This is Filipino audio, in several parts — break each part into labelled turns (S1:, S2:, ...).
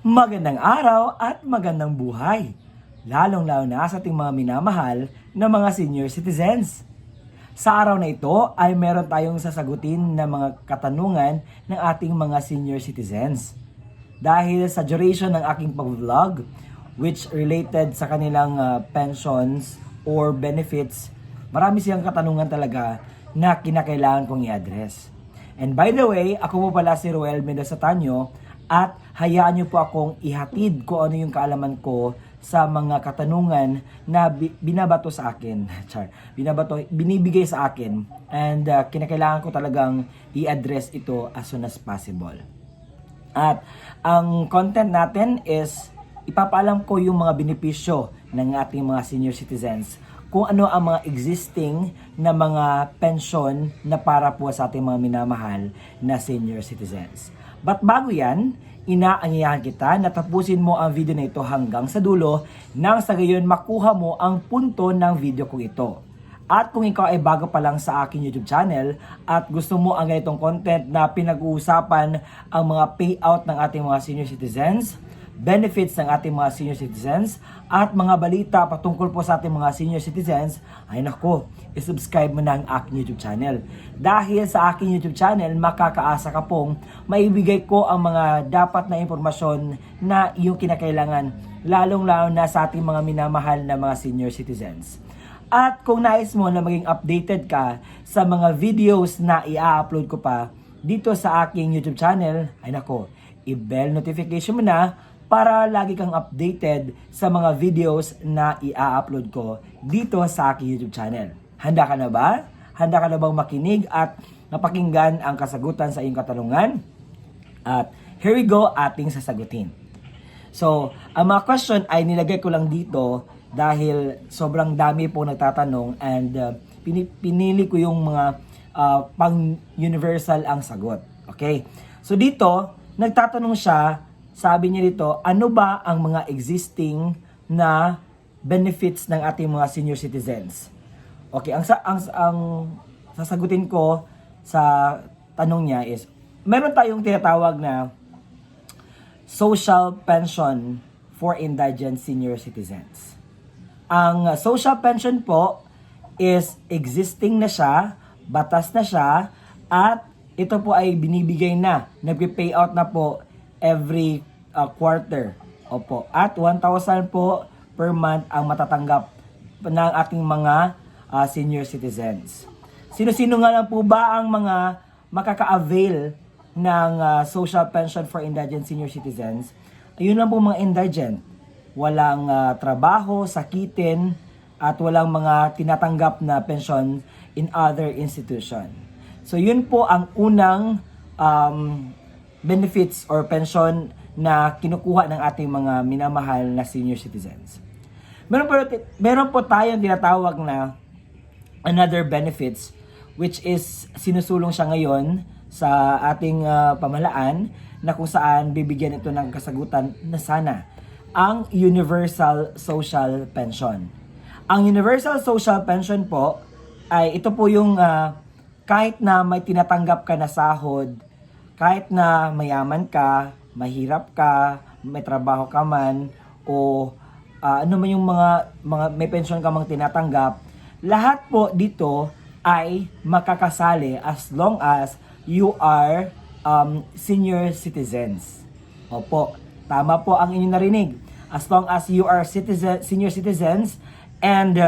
S1: Magandang araw at magandang buhay, lalong-lalo na sa ating mga minamahal na mga senior citizens. Sa araw na ito ay meron tayong sasagutin na mga katanungan ng ating mga senior citizens. Dahil sa duration ng aking pag-vlog, which related sa kanilang pensions or benefits, marami silang katanungan talaga na kinakailangan kong i-address. And by the way, ako po pala si Roel Mendoza Tanyo at hayaan niyo po akong ihatid kung ano yung kaalaman ko sa mga katanungan na binabato sa akin. Binibigay sa akin. And kinakailangan ko talagang i-address ito as soon as possible. At ang content natin is ipapaalam ko yung mga benepisyo ng ating mga senior citizens, kung ano ang mga existing na mga pensyon na para po sa ating mga minamahal na senior citizens. But bago yan, inaanyayahan kita na tapusin mo ang video na ito hanggang sa dulo nang sa gayon makuha mo ang punto ng video ko ito. At kung ikaw ay bago pa lang sa aking YouTube channel at gusto mo ang ganitong content na pinag-uusapan ang mga payout ng ating mga senior citizens, benefits ng ating mga senior citizens, at mga balita patungkol po sa ating mga senior citizens, ay nako, isubscribe mo na ang aking YouTube channel. Dahil sa aking YouTube channel, makakaasa ka pong maibigay ko ang mga dapat na impormasyon na iyong kinakailangan, lalong-lalo na sa ating mga minamahal na mga senior citizens. At kung nais mo na maging updated ka sa mga videos na i-upload ko pa dito sa aking YouTube channel, ay nako, i-bell notification mo na para lagi kang updated sa mga videos na i-upload ko dito sa aking YouTube channel. Handa ka na ba? Handa ka na bang makinig at napakinggan ang kasagutan sa iyong katanungan? At here we go, ating sasagutin. So, ang mga question ay nilagay ko lang dito dahil sobrang dami po nagtatanong and pinili ko yung mga pang-universal ang sagot. Okay? So dito, nagtatanong siya. Sabi niya dito, ano ba ang mga existing na benefits ng ating mga senior citizens? Okay, ang sasagutin ko sa tanong niya is, meron tayong tinatawag na social pension for indigent senior citizens. Ang social pension po is existing na siya, batas na siya, at ito po ay binibigay na, nagpe-payout na po every quarter. Opo. At 1,000 po per month ang matatanggap ng ating mga senior citizens. Sino-sino nga lang po ba ang mga makaka-avail ng social pension for indigent senior citizens? Ayun lang po mga indigent. Walang trabaho, sakitin, at walang mga tinatanggap na pension in other institution. So yun po ang unang benefits or pension na kinukuha ng ating mga minamahal na senior citizens. Meron po tayong tinatawag na another benefits, which is sinusulong siya ngayon sa ating pamahalaan na kung saan bibigyan ito ng kasagutan na sana ang Universal Social Pension. Ang Universal Social Pension po ay ito po yung kahit na may tinatanggap ka na sahod, kahit na mayaman ka, mahirap ka, may trabaho ka man, o ano man yung mga may pension ka mang tinatanggap, lahat po dito ay makakasali as long as you are senior citizens. Opo, tama po ang inyong narinig. As long as you are senior citizens and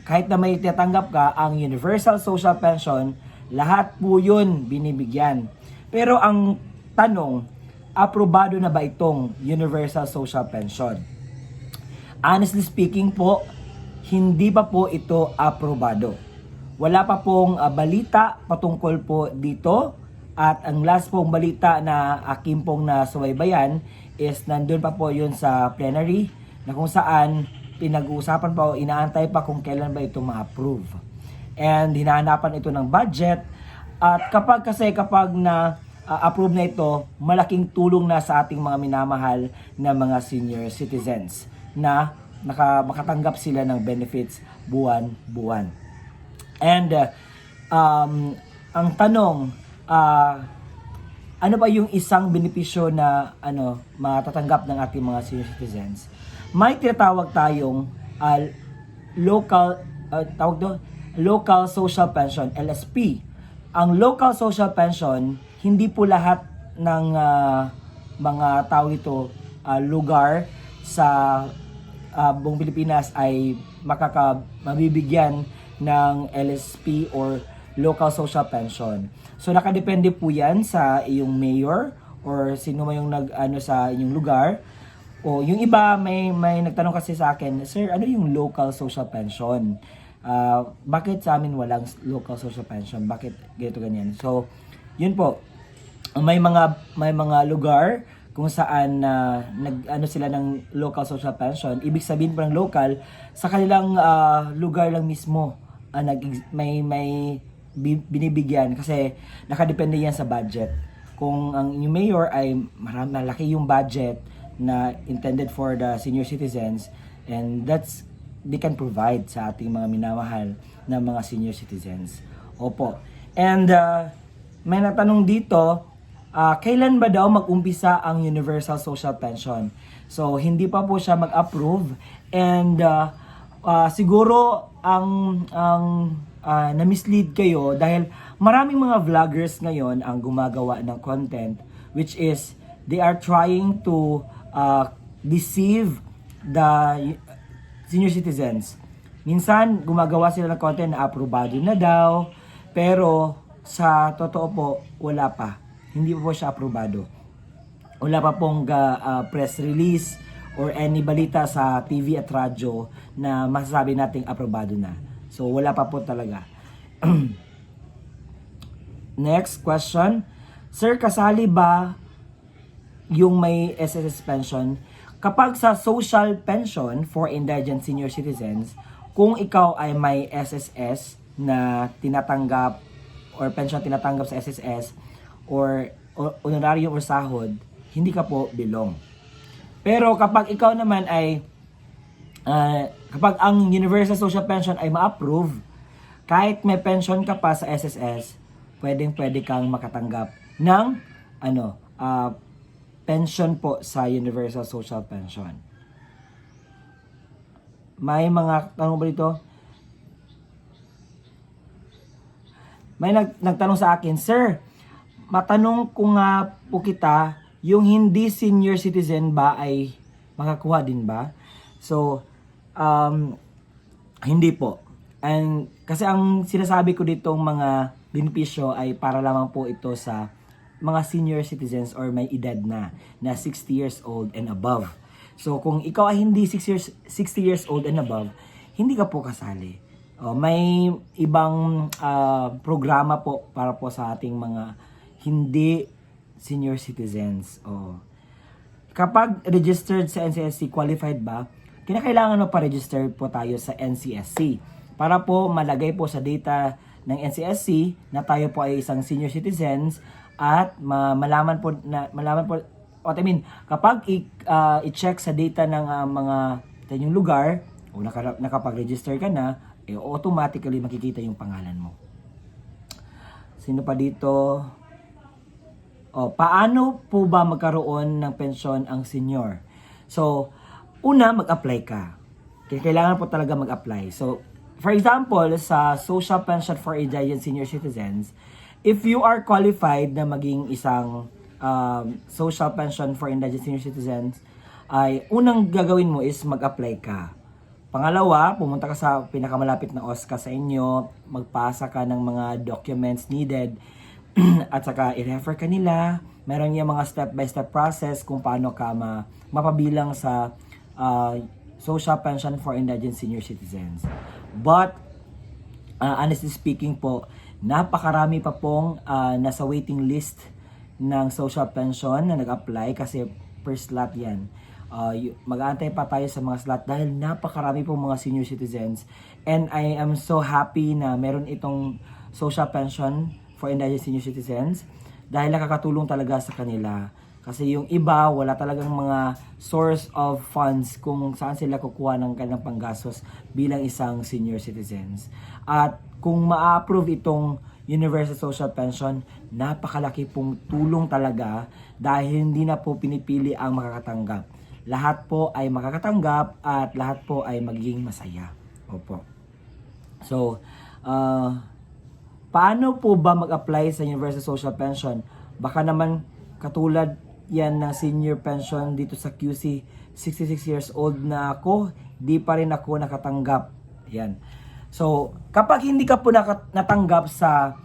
S1: kahit na may tinatanggap ka, ang Universal Social Pension, lahat po yun binibigyan. Pero ang tanong, aprobado na ba itong Universal Social Pension? Honestly speaking po, hindi pa po ito aprobado. Wala pa pong balita patungkol po dito. At ang last pong balita na aking pong nasubaybayan is nandun pa po yun sa plenary na kung saan pinag-uusapan pa o inaantay pa kung kailan ba ito ma-approve. And hinahanapan ito ng budget. At kapag na approve na ito, malaking tulong na sa ating mga minamahal na mga senior citizens na makatanggap sila ng benefits buwan-buwan. And ang tanong, ano ba yung isang benepisyo na matatanggap ng ating mga senior citizens? May tinatawag tayong local tawag doon, local social pension, LSP. Ang local social pension, hindi po lahat ng mga tao ito lugar sa buong Pilipinas ay mabibigyan ng LSP or local social pension. So nakadepende po 'yan sa iyong mayor or sino man yung sa inyong lugar. O yung iba may nagtanong kasi sa akin, "Sir, ano yung local social pension? Bakit sa amin walang local social pension? Bakit ganito ganyan?" So, yun po. May mga lugar kung saan sila ng local social pension. Ibig sabihin po ng local, sa kanilang lugar lang mismo may binibigyan kasi nakadepende yan sa budget. Kung ang inyong mayor ay malaki yung budget na intended for the senior citizens, and they can provide sa ating mga minamahal na mga senior citizens. Opo. And may natanong dito, kailan ba daw mag-umpisa ang Universal Social Pension? So, hindi pa po siya mag-approve, and siguro ang na-mislead kayo dahil maraming mga vloggers ngayon ang gumagawa ng content which is they are trying to deceive the senior citizens. Minsan gumagawa sila ng content na aprobado na daw, pero sa totoo po wala pa. Hindi po siya aprobado. Wala pa pong press release or any balita sa TV at radyo na masasabi nating aprobado na. So, wala pa po talaga. Next question. Sir, kasali ba yung may SSS pension? Kapag sa social pension for indigent senior citizens, kung ikaw ay may SSS na tinatanggap or pension tinatanggap sa SSS or honorarium or sahod, hindi ka po belong. Pero kapag ikaw naman ay kapag ang Universal Social Pension ay ma-approve, kahit may pension ka pa sa SSS, pwede kang makatanggap ng pension po sa Universal Social Pension. May mga tanong ba dito? May nagtanong sa akin, "Sir, matanong ko nga po kita, yung hindi senior citizen ba ay makakuha din ba?" So, hindi po. And kasi ang sinasabi ko ditong mga benepisyo ay para lamang po ito sa mga senior citizens or may edad na 60 years old and above. So, kung ikaw ay hindi 60 years old and above, hindi ka po kasali. May ibang programa po para po sa ating mga hindi senior citizens. Kapag registered sa NCSC, qualified ba? Kinakailangan mo pa-register po tayo sa NCSC para po malagay po sa data ng NCSC na tayo po ay isang senior citizens at malaman po kapag i-check sa data ng mga inyong lugar o nakapag-register ka na, automatically makikita yung pangalan mo. Sino pa dito? Paano po ba magkaroon ng pensyon ang senior? So, una, mag-apply ka. Kailangan po talaga mag-apply. So, for example, sa Social Pension for Indigent Senior Citizens, if you are qualified na maging isang Social Pension for Indigent Senior Citizens, ay unang gagawin mo is mag-apply ka. Pangalawa, pumunta ka sa pinakamalapit na OSCA sa inyo, magpasa ka ng mga documents needed, at saka i-refer ka nila. Meron yung mga step-by-step process kung paano ka mapabilang sa Social Pension for Indigent Senior Citizens. But, honestly speaking po, napakarami pa pong nasa waiting list ng social pension na nag-apply kasi per slot yan. Mag-aantay pa tayo sa mga slot dahil napakarami pong mga senior citizens, and I am so happy na meron itong social pension for indigent senior citizens dahil nakakatulong talaga sa kanila. Kasi yung iba, wala talagang mga source of funds kung saan sila kukuha ng kanilang panggastos bilang isang senior citizens. At kung ma-approve itong Universal Social Pension, napakalaki pong tulong talaga dahil hindi na po pinipili ang makakatanggap. Lahat po ay makakatanggap at lahat po ay magiging masaya. Opo. So, paano po ba mag-apply sa Universal Social Pension? Baka naman katulad yan ng senior pension dito sa QC, 66 years old na ako, di pa rin ako nakatanggap. Yan. So, kapag hindi ka po natanggap sa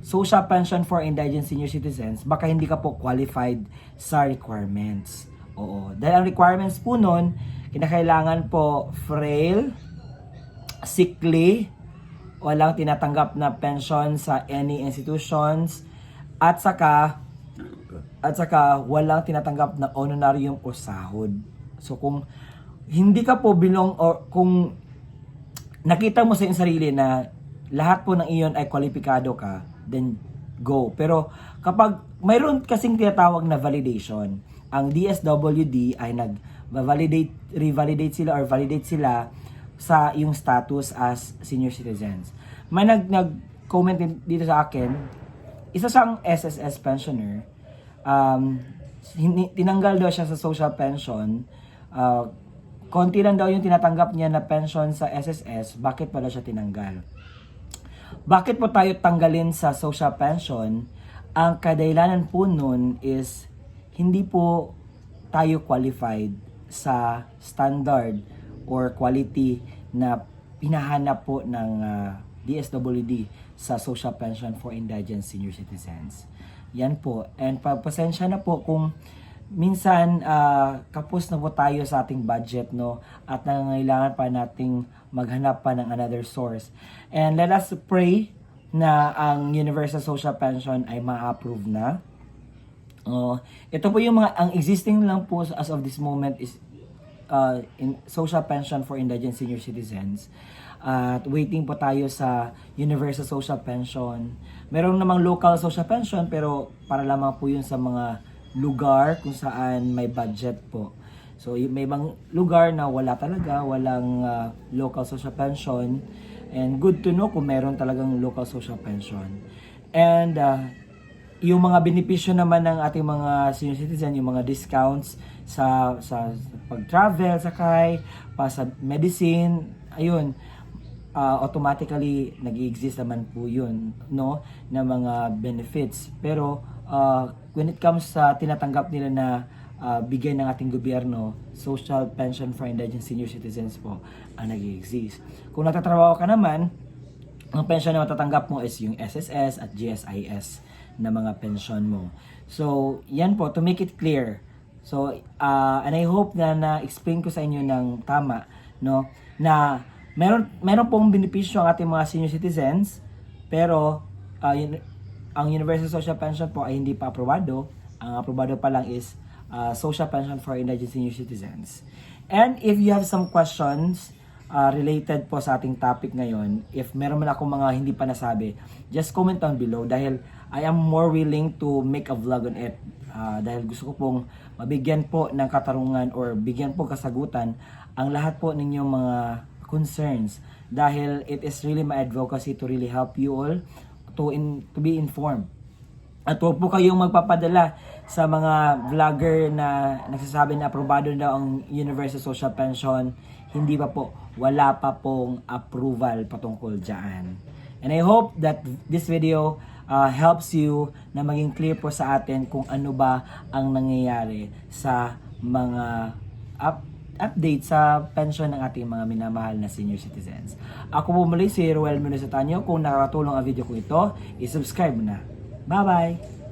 S1: Social Pension for Indigent Senior Citizens, baka hindi ka po qualified sa requirements. Oo. Dahil ang requirements po nun, kinakailangan po frail, sickly, walang tinatanggap na pension sa any institutions, at saka walang tinatanggap na honorarium o sahod. So kung hindi ka po or kung nakita mo sa iyong sarili na lahat po ng iyon ay kwalipikado ka, then go. Pero kapag mayroon kasing tinatawag na validation, ang DSWD ay revalidate sila or validate sila sa iyong status as senior citizens. May nag-comment dito sa akin, isa siyang SSS pensioner, tinanggal daw siya sa social pension, konti lang daw yung tinatanggap niya na pension sa SSS, bakit pala siya tinanggal? Bakit po tayo tanggalin sa social pension? Ang kadahilanan po nun is hindi po tayo qualified sa standard or quality na pinahanap po ng DSWD sa Social Pension for Indigent Senior Citizens. Yan po. And pasensya na po kung minsan kapos na po tayo sa ating budget, no, at nangangailangan pa nating maghanap pa ng another source. And let us pray na ang Universal Social Pension ay ma-approve na. Ito po yung ang existing lang po as of this moment is in Social Pension for Indigent Senior Citizens. At waiting po tayo sa Universal Social Pension. Meron namang local social pension pero para lamang po yun sa mga lugar kung saan may budget po. So may ibang lugar na wala talaga, walang local social pension. And good to know kung meron talagang local social pension. And yung mga benepisyo naman ng ating mga senior citizen, yung mga discounts sa pag-travel, sakay, pa sa medicine, ayun, automatically nag-exist naman po yun, no, na mga benefits. Pero when it comes sa tinatanggap nila na bigay ng ating gobyerno, Social Pension for Indigent Senior Citizens po ang nag-exist. Kung nagtatrabaho ka naman, ang pension na matatanggap mo is yung SSS at GSIS na mga pension mo. So, yan po, to make it clear. So, and I hope na na-explain ko sa inyo ng tama, no, na meron pong benepisyo ang ating mga senior citizens, pero ang Universal Social Pension po ay hindi pa aprobado. Ang aprobado pa lang is Social Pension for Indigent Senior Citizens. And if you have some questions related po sa ating topic ngayon, if meron man akong mga hindi pa nasabi, just comment down below dahil I am more willing to make a vlog on it. Dahil gusto ko pong mabigyan po ng katarungan or bigyan po kasagutan ang lahat po ninyong mga concerns, dahil it is really my advocacy to really help you all to be informed. At huwag po kayong magpapadala sa mga vlogger na nagsasabi na aprobado daw ang Universal Social Pension. Hindi pa po, wala pa pong approval patungkol dyan. And I hope that this video helps you na maging clear po sa atin kung ano ba ang nangyayari sa mga update sa pension ng ating mga minamahal na senior citizens. Ako po muli si Ruel Mendoza Tanyo. Kung nakakatulong ang video ko ito, i-subscribe mo na. Bye-bye!